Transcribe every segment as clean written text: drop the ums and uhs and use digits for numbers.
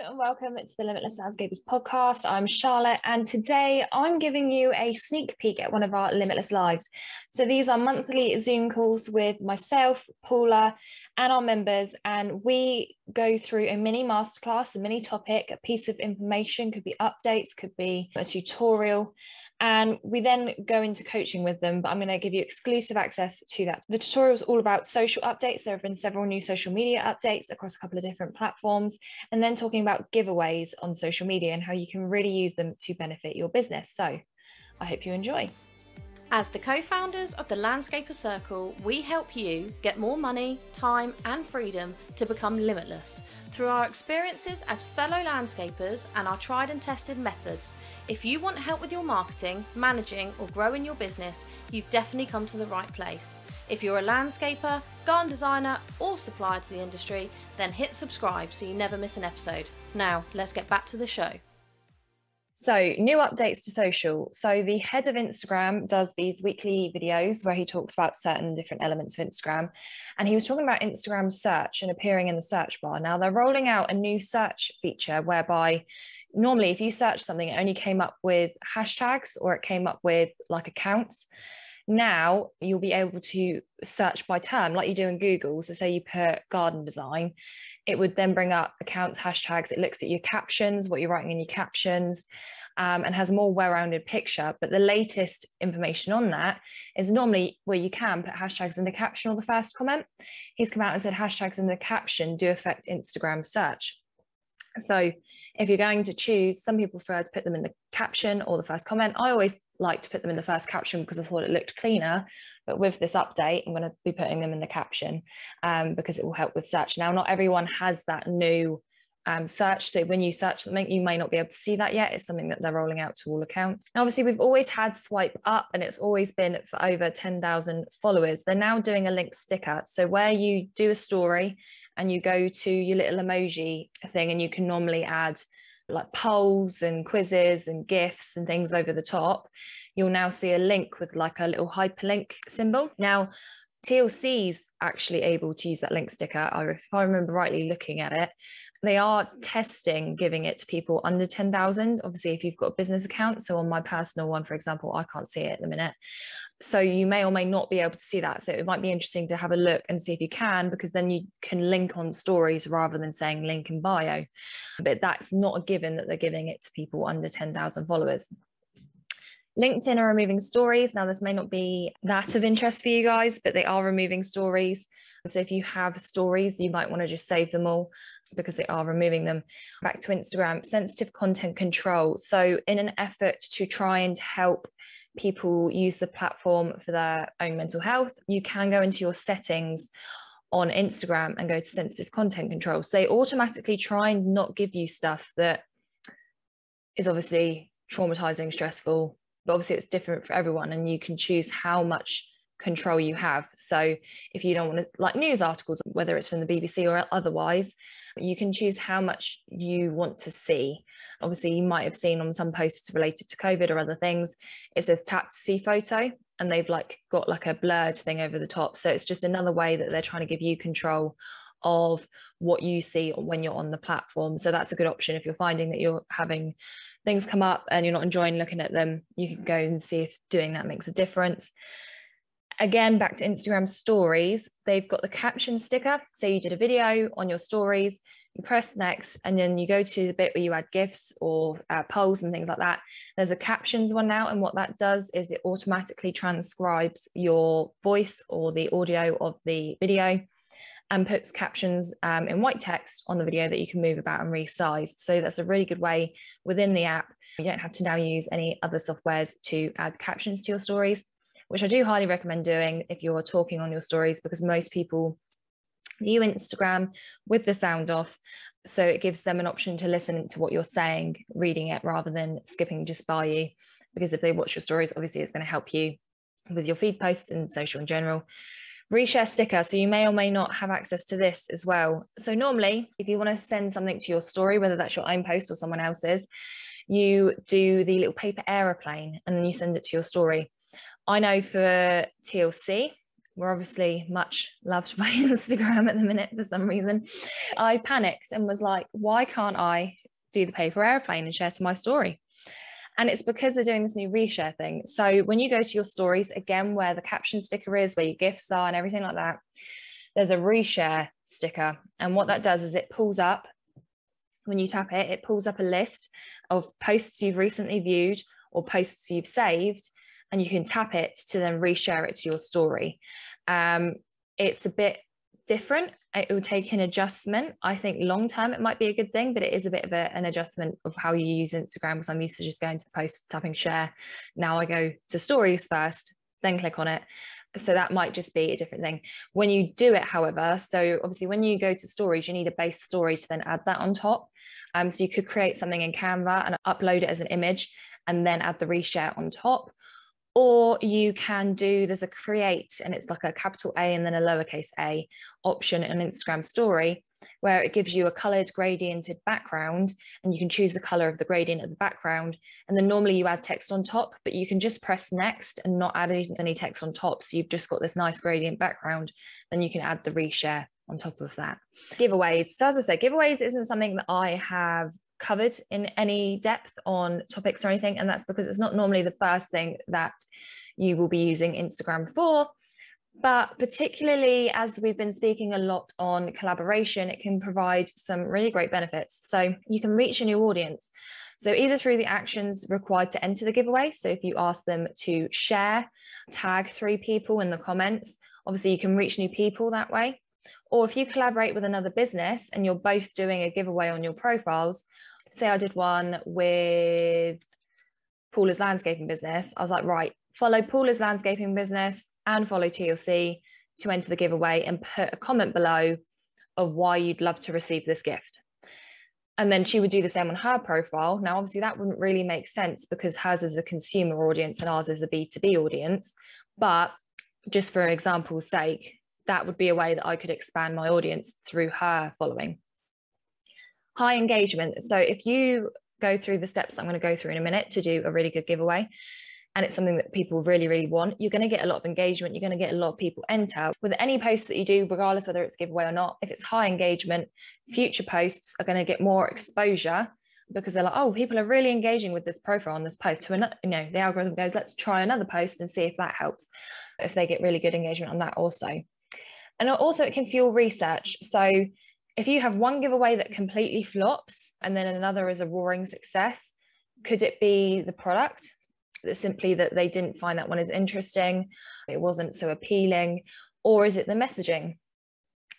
and welcome to the Limitless Landscapers podcast. I'm Charlotte, and today I'm giving you a sneak peek at one of our Limitless Lives. So these are monthly Zoom calls with myself, Paula, and our members, and we go through a mini masterclass, a mini topic, a piece of information, could be updates, could be a tutorial, and we then go into coaching with them, but I'm going to give you exclusive access to that. The tutorial is all about social updates. There have been several new social media updates across a couple of different platforms, and then talking about giveaways on social media and how you can really use them to benefit your business. So I hope you enjoy. As the co-founders of the Landscaper Circle, we help you get more money, time and freedom to become limitless through our experiences as fellow landscapers and our tried and tested methods. If you want help with your marketing, managing or growing your business, you've definitely come to the right place. If you're a landscaper, garden designer or supplier to the industry, then hit subscribe so you never miss an episode. Now, let's get back to the show. So new updates to social. So the head of Instagram does these weekly videos where he talks about certain different elements of Instagram. And he was talking about Instagram search and appearing in the search bar. Now they're rolling out a new search feature whereby normally if you search something, it only came up with hashtags or it came up with like accounts. Now you'll be able to search by term like you do in Google. So say you put garden design, it would then bring up accounts, hashtags. It looks at your captions, what you're writing in your captions, and has a more well-rounded picture. But the latest information on that is normally where you can put hashtags in the caption or the first comment. He's come out and said hashtags in the caption do affect Instagram search. So if you're going to choose, some people prefer to put them in the caption or the first comment. I always like to put them in the first caption because I thought it looked cleaner. But with this update, I'm going to be putting them in the caption because it will help with search. Now, not everyone has that new search. So when you search something, you may not be able to see that yet. It's something that they're rolling out to all accounts. Now, obviously, we've always had swipe up and it's always been for over 10,000 followers. They're now doing a link sticker. So where you do a story and you go to your little emoji thing and you can normally add like polls and quizzes and GIFs and things over the top, you'll now see a link with like a little hyperlink symbol. Now, TLC's actually able to use that link sticker. If I remember rightly looking at it, they are testing giving it to people under 10,000. Obviously, if you've got a business account, so on my personal one, for example, I can't see it at the minute. So you may or may not be able to see that. So it might be interesting to have a look and see if you can, because then you can link on stories rather than saying link in bio. But that's not a given that they're giving it to people under 10,000 followers. LinkedIn are removing stories. Now, this may not be that of interest for you guys, but they are removing stories. So if you have stories, you might want to just save them all because they are removing them. Back to Instagram, sensitive content control. So in an effort to try and help people use the platform for their own mental health, you can go into your settings on Instagram and go to sensitive content control. So they automatically try and not give you stuff that is obviously traumatizing, stressful, but obviously it's different for everyone and you can choose how much control you have. So if you don't want to, like news articles, whether it's from the BBC or otherwise, you can choose how much you want to see. Obviously, you might have seen on some posts related to COVID or other things, it says tap to see photo and they've like got like a blurred thing over the top. So it's just another way that they're trying to give you control of what you see when you're on the platform. So that's a good option if you're finding that you're having things come up and you're not enjoying looking at them. You can go and see if doing that makes a difference. Again, back to Instagram stories, they've got the caption sticker. So you did a video on your stories, you press next, and then you go to the bit where you add GIFs or polls and things like that. There's a captions one now, and what that does is it automatically transcribes your voice or the audio of the video and puts captions in white text on the video that you can move about and resize. So that's a really good way within the app. You don't have to now use any other softwares to add captions to your stories, which I do highly recommend doing if you're talking on your stories, because most people view Instagram with the sound off. So it gives them an option to listen to what you're saying, reading it rather than skipping just by you. Because if they watch your stories, obviously it's going to help you with your feed posts and social in general. Reshare Sticker. So you may or may not have access to this as well. So normally, if you want to send something to your story, whether that's your own post or someone else's, you do the little paper aeroplane and then you send it to your story. I know for TLC, we're obviously much loved by Instagram at the minute for some reason, I panicked and was like, why can't I do the paper airplane and share to my story? And it's because they're doing this new reshare thing. So when you go to your stories, again, where the caption sticker is, where your GIFs are and everything like that, there's a reshare sticker. And what that does is it pulls up, when you tap it, it pulls up a list of posts you've recently viewed or posts you've saved, and you can tap it to then reshare it to your story. It's a bit different. It will take an adjustment. I think long term it might be a good thing, but it is a bit of an adjustment of how you use Instagram, because I'm used to just going to the post, tapping share. Now I go to stories first, then click on it. So that might just be a different thing. When you do it, however, so obviously when you go to stories, you need a base story to then add that on top. So you could create something in Canva and upload it as an image and then add the reshare on top. Or you can do, there's a create, and it's like a capital A and then a lowercase a option in Instagram story, where it gives you a colored gradiented background, and you can choose the color of the gradient of the background. And then normally you add text on top, but you can just press next and not add any text on top. So you've just got this nice gradient background. Then you can add the reshare on top of that. Giveaways. So as I said, giveaways isn't something that I have covered in any depth on topics or anything, and that's because it's not normally the first thing that you will be using Instagram for. But particularly as we've been speaking a lot on collaboration, it can provide some really great benefits. So you can reach a new audience. So either through the actions required to enter the giveaway. So if you ask them to share, tag 3 people in the comments, obviously you can reach new people that way. Or if you collaborate with another business and you're both doing a giveaway on your profiles, say I did one with Paula's landscaping business, I was like, right, follow Paula's landscaping business and follow TLC to enter the giveaway, and put a comment below of why you'd love to receive this gift. And then she would do the same on her profile. Now, obviously that wouldn't really make sense because hers is a consumer audience and ours is a B2B audience. But just for example's sake, that would be a way that I could expand my audience through her following. High engagement. So if you go through the steps that I'm going to go through in a minute to do a really good giveaway, and it's something that people really, really want, you're going to get a lot of engagement. You're going to get a lot of people enter. With any post that you do, regardless whether it's giveaway or not, if it's high engagement, future posts are going to get more exposure because they're like, oh, people are really engaging with this profile on this post. So, you know, the algorithm goes, let's try another post and see if that helps, if they get really good engagement on that also. And also it can fuel research. So if you have one giveaway that completely flops and then another is a roaring success, could it be the product? Simply that they didn't find that one as interesting, it wasn't so appealing? Or is it the messaging?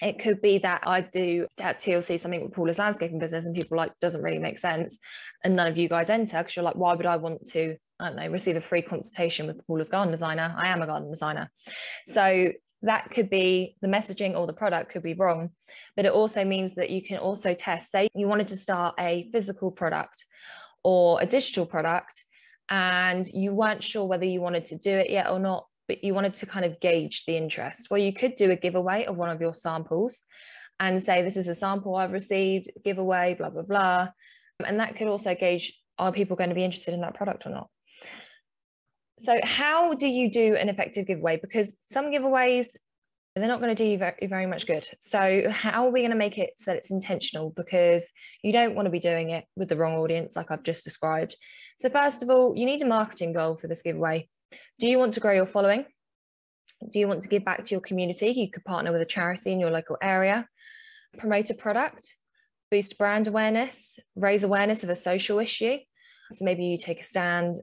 It could be that I do at TLC something with Paula's landscaping business and people like, doesn't really make sense, and none of you guys enter because you're like, why would I want to, I don't know, receive a free consultation with Paula's garden designer? I am a garden designer. So that could be the messaging, or the product could be wrong. But it also means that you can also test, say you wanted to start a physical product or a digital product, and you weren't sure whether you wanted to do it yet or not, but you wanted to kind of gauge the interest. Well, you could do a giveaway of one of your samples and say, this is a sample I've received, giveaway, blah, blah, blah. And that could also gauge, are people going to be interested in that product or not? So how do you do an effective giveaway? Because some giveaways, they're not going to do you very, very much good. So how are we going to make it so that it's intentional? Because you don't want to be doing it with the wrong audience, like I've just described. So first of all, you need a marketing goal for this giveaway. Do you want to grow your following? Do you want to give back to your community? You could partner with a charity in your local area, promote a product, boost brand awareness, raise awareness of a social issue. So maybe you take a stand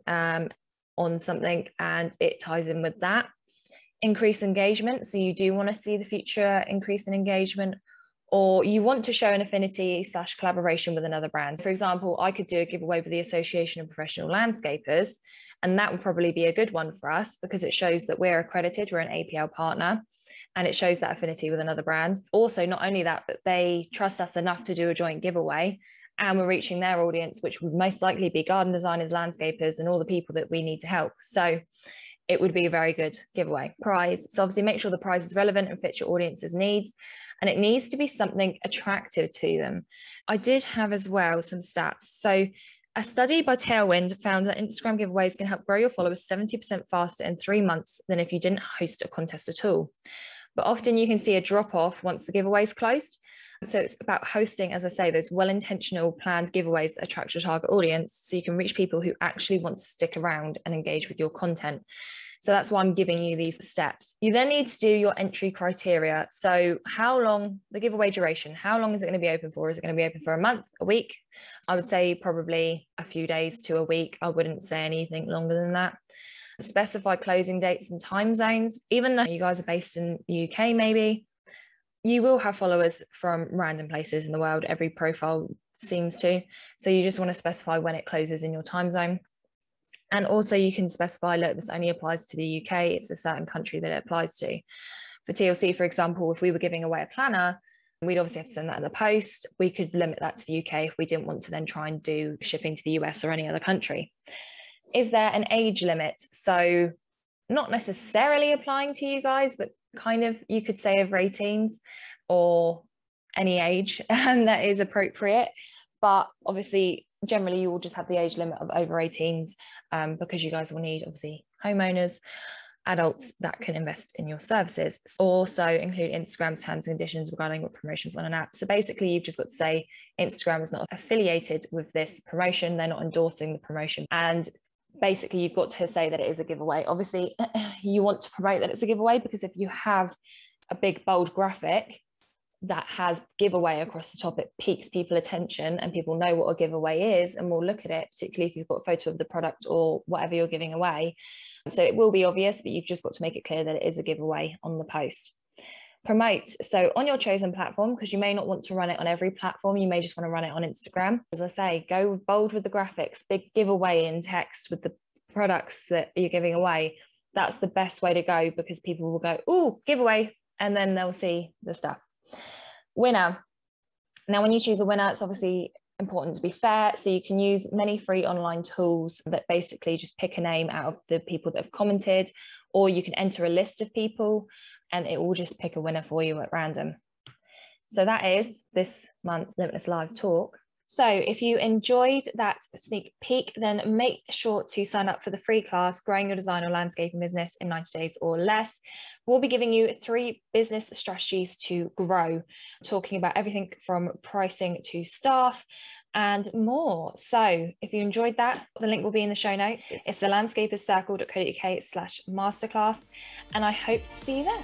on something and it ties in with that. Increase engagement. So you do want to see the future increase in engagement, or you want to show an affinity / collaboration with another brand. For example, I could do a giveaway with the Association of Professional Landscapers, and that would probably be a good one for us because it shows that we're accredited, we're an APL partner, and it shows that affinity with another brand. Also, not only that, but they trust us enough to do a joint giveaway, and we're reaching their audience, which would most likely be garden designers, landscapers, and all the people that we need to help. So it would be a very good giveaway. Prize. So obviously make sure the prize is relevant and fits your audience's needs, and it needs to be something attractive to them. I did have as well some stats. So A study by Tailwind found that Instagram giveaways can help grow your followers 70% faster in 3 months than if you didn't host a contest at all. But often you can see a drop off once the giveaway is closed. So it's about hosting, as I say, those well-intentional planned giveaways that attract your target audience so you can reach people who actually want to stick around and engage with your content. So that's why I'm giving you these steps. You then need to do your entry criteria. So how long, the giveaway duration, how long is it going to be open for? Is it going to be open for a month, a week? I would say probably a few days to a week. I wouldn't say anything longer than that. Specify closing dates and time zones. Even though you guys are based in the UK, maybe, you will have followers from random places in the world. Every profile seems to. So you just want to specify when it closes in your time zone. And also you can specify, look, this only applies to the UK. It's a certain country that it applies to. For TLC, for example, if we were giving away a planner, we'd obviously have to send that in the post. We could limit that to the UK if we didn't want to then try and do shipping to the US or any other country. Is there an age limit? So not necessarily applying to you guys, but kind of, you could say over 18s or any age that is appropriate. But obviously, generally, you will just have the age limit of over 18s because you guys will need, obviously, homeowners, adults that can invest in your services. Also include Instagram's terms and conditions regarding what promotions on an app. So basically, you've just got to say Instagram is not affiliated with this promotion. They're not endorsing the promotion. And basically, you've got to say that it is a giveaway. Obviously, you want to promote that it's a giveaway because if you have a big, bold graphic that has giveaway across the top, it piques people attention and people know what a giveaway is and will look at it, particularly if you've got a photo of the product or whatever you're giving away. So it will be obvious, but you've just got to make it clear that it is a giveaway on the post. Promote. So on your chosen platform, because you may not want to run it on every platform, you may just want to run it on Instagram. As I say, go bold with the graphics, big giveaway in text with the products that you're giving away. That's the best way to go because people will go, oh, giveaway, and then they'll see the stuff. Winner. Now, when you choose a winner, it's obviously important to be fair. So you can use many free online tools that basically just pick a name out of the people that have commented, or you can enter a list of people and it will just pick a winner for you at random. So that is this month's Limitless Live Talk. So if you enjoyed that sneak peek, then make sure to sign up for the free class, Growing Your Design or Landscaping Business in 90 Days or Less. We'll be giving you 3 business strategies to grow, talking about everything from pricing to staff and more. So if you enjoyed that, the link will be in the show notes. It's thelandscaperscircle.co.uk/masterclass, and I hope to see you there.